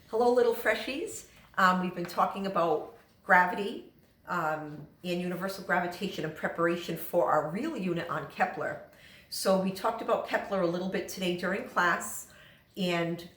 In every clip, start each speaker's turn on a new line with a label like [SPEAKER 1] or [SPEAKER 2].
[SPEAKER 1] Hello, little freshies. We've been talking about gravity and universal gravitation in preparation for our real unit on Kepler. So we talked about Kepler a little bit today during class, and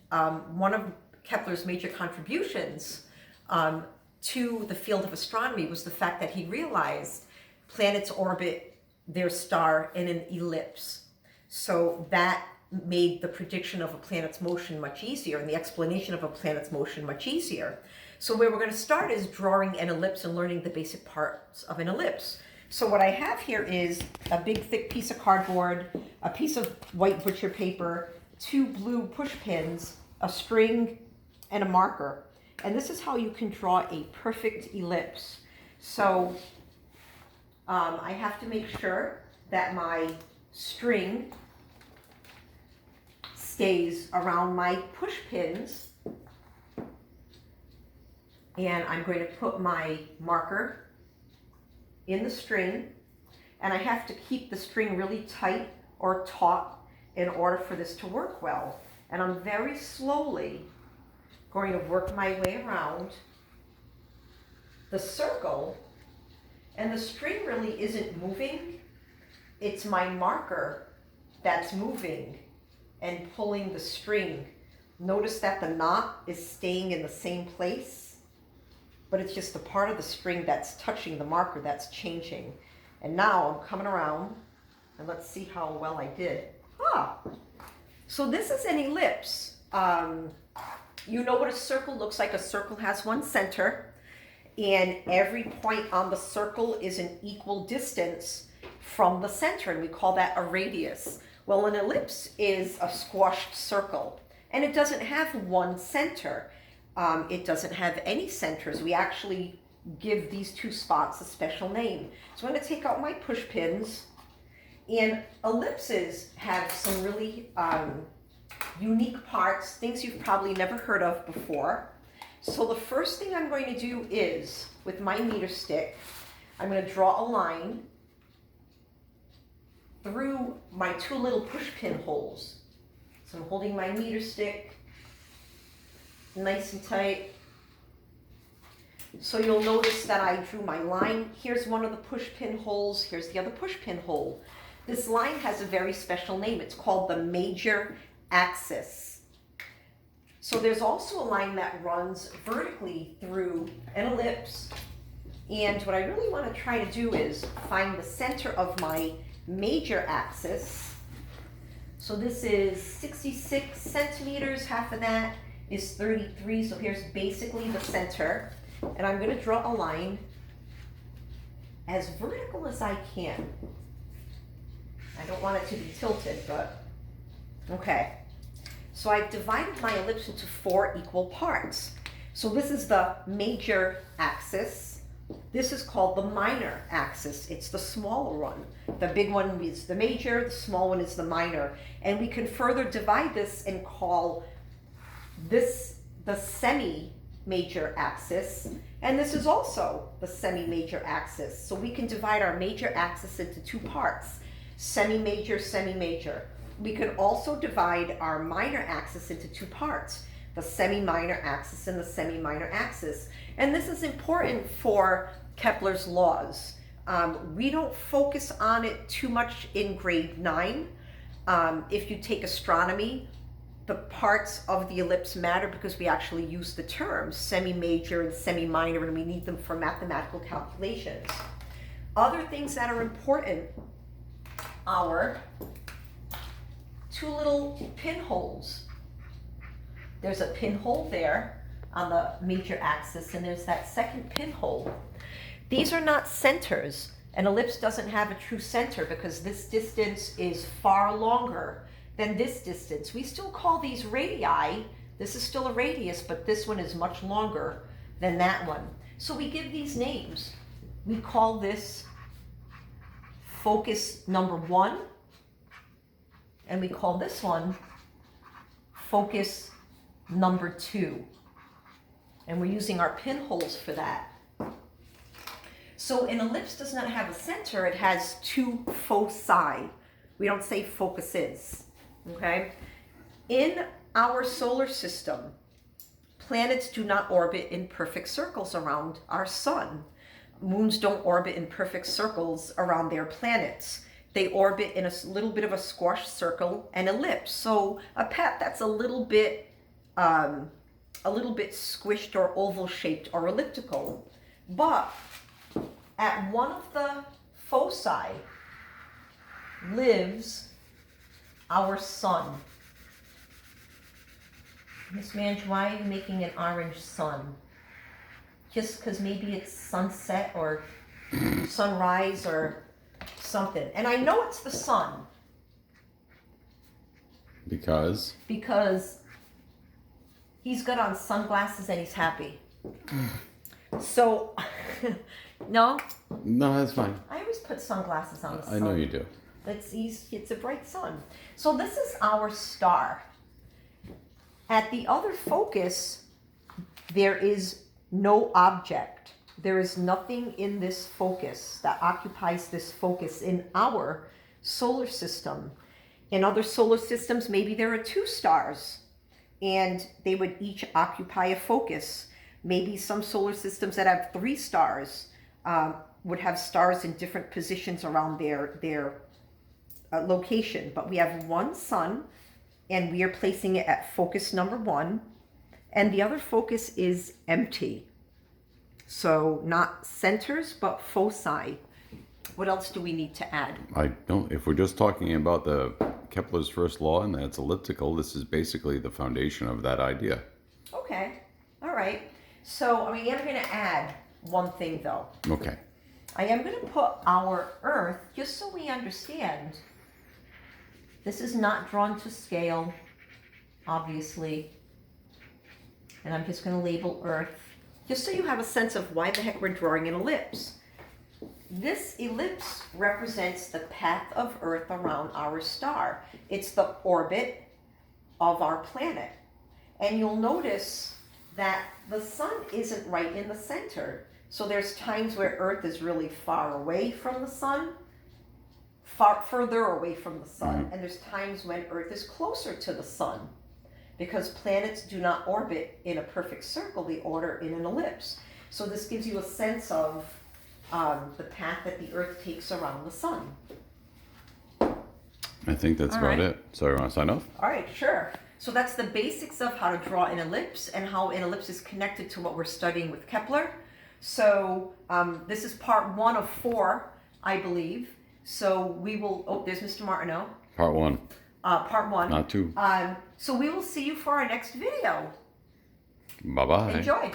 [SPEAKER 1] one of Kepler's major contributions to the field of astronomy was the fact that he realized planets orbit their star in an ellipse. So that made the prediction of a planet's motion much easier and the explanation of a planet's motion much easier. So where we're going to start is drawing an ellipse and learning the basic parts of an ellipse. So what I have here is a big thick piece of cardboard, a piece of white butcher paper, two blue push pins, a string, and a marker. And this is how you can draw a perfect ellipse. So I have to make sure that my string stays around my push pins, and I'm going to put my marker in the string, and I have to keep the string really tight or taut in order for this to work well. And I'm very slowly going to work my way around the circle, and the string really isn't moving, it's my marker that's moving and pulling the string. Notice that the knot is staying in the same place, but it's just the part of the string that's touching the marker that's changing. And now I'm coming around, and let's see how well I did. So this is an ellipse. You know what a circle looks like. A circle has one center, and every point on the circle is an equal distance from the center, and we call that a radius. Well, an ellipse is a squashed circle, and it doesn't have one center. It doesn't have any centers. We actually give these two spots a special name. So I'm going to take out my push pins, and ellipses have some really unique parts, things you've probably never heard of before. So the first thing I'm going to do is, with my meter stick, I'm going to draw a line through my two little push pin holes. So I'm holding my meter stick nice and tight. So you'll notice that I drew my line. Here's one of the push pin holes. Here's the other push pin hole. This line has a very special name. It's called the major axis. So there's also a line that runs vertically through an ellipse. And what I really want to try to do is find the center of my major axis. So this is 66 centimeters, half of that is 33, so here's basically the center. And I'm going to draw a line as vertical as I can. I don't want it to be tilted, but okay. So I've divided my ellipse into 4 equal parts. So this is the major axis. This is called the minor axis. It's the smaller one. The big one is the major, the small one is the minor. And we can further divide this and call this the semi-major axis. And this is also the semi-major axis. So we can divide our major axis into 2 parts, semi-major, semi-major. We can also divide our minor axis into 2 parts, the semi-minor axis and the semi-minor axis. And this is important for Kepler's laws. We don't focus on it too much in grade 9. If you take astronomy, the parts of the ellipse matter because we actually use the terms semi-major and semi-minor, and we need them for mathematical calculations. Other things that are important are 2 little pinholes. There's a pinhole there on the major axis, and there's that second pinhole. These are not centers. An ellipse doesn't have a true center because this distance is far longer than this distance. We still call these radii. This is still a radius, but this one is much longer than that one. So we give these names. We call this focus number 1, and we call this one focus number 2. And we're using our pinholes for that. So an ellipse does not have a center, it has 2 foci. We don't say focuses, okay? In our solar system, planets do not orbit in perfect circles around our sun. Moons don't orbit in perfect circles around their planets. They orbit in a little bit of a squash circle and ellipse. So a path that's a little bit squished or oval shaped or elliptical. But at one of the foci lives our sun. Miss Mange, why are you making an orange sun? Just because maybe it's sunset or sunrise or something. And I know it's the sun.
[SPEAKER 2] Because?
[SPEAKER 1] Because he's got on sunglasses and he's happy. So, no?
[SPEAKER 2] No, that's fine.
[SPEAKER 1] I always put sunglasses on the sun.
[SPEAKER 2] I know you do.
[SPEAKER 1] It's a bright sun. So this is our star. At the other focus, there is no object. There is nothing in this focus that occupies this focus in our solar system. In other solar systems, maybe there are 2 stars, and they would each occupy a focus. Maybe some solar systems that have 3 stars would have stars in different positions around their location. But we have one sun, and we are placing it at focus number 1, and the other focus is empty. So not centers, but foci. What else do we need to add?
[SPEAKER 2] If we're just talking about the Kepler's first law and that's elliptical, this is basically the foundation of that idea.
[SPEAKER 1] Okay, all right. So I am going to add one thing though.
[SPEAKER 2] Okay.
[SPEAKER 1] I am going to put our Earth, just so we understand. This is not drawn to scale, obviously. And I'm just going to label Earth, just so you have a sense of why the heck we're drawing an ellipse. This ellipse represents the path of Earth around our star. It's the orbit of our planet. And you'll notice that the sun isn't right in the center. So there's times where Earth is really far away from the sun, further away from the sun, and there's times when Earth is closer to the sun, because planets do not orbit in a perfect circle, they orbit in an ellipse. So this gives you a sense of the path that the Earth takes around the sun.
[SPEAKER 2] I think that's about it. So you want to sign off?
[SPEAKER 1] All right, sure. So that's the basics of how to draw an ellipse and how an ellipse is connected to what we're studying with Kepler. So this is part 1 of 4, I believe. So we will, there's Mr. Martineau.
[SPEAKER 2] Part 1.
[SPEAKER 1] Part 1.
[SPEAKER 2] Not 2.
[SPEAKER 1] So we will see you for our next video.
[SPEAKER 2] Bye-bye.
[SPEAKER 1] Enjoy.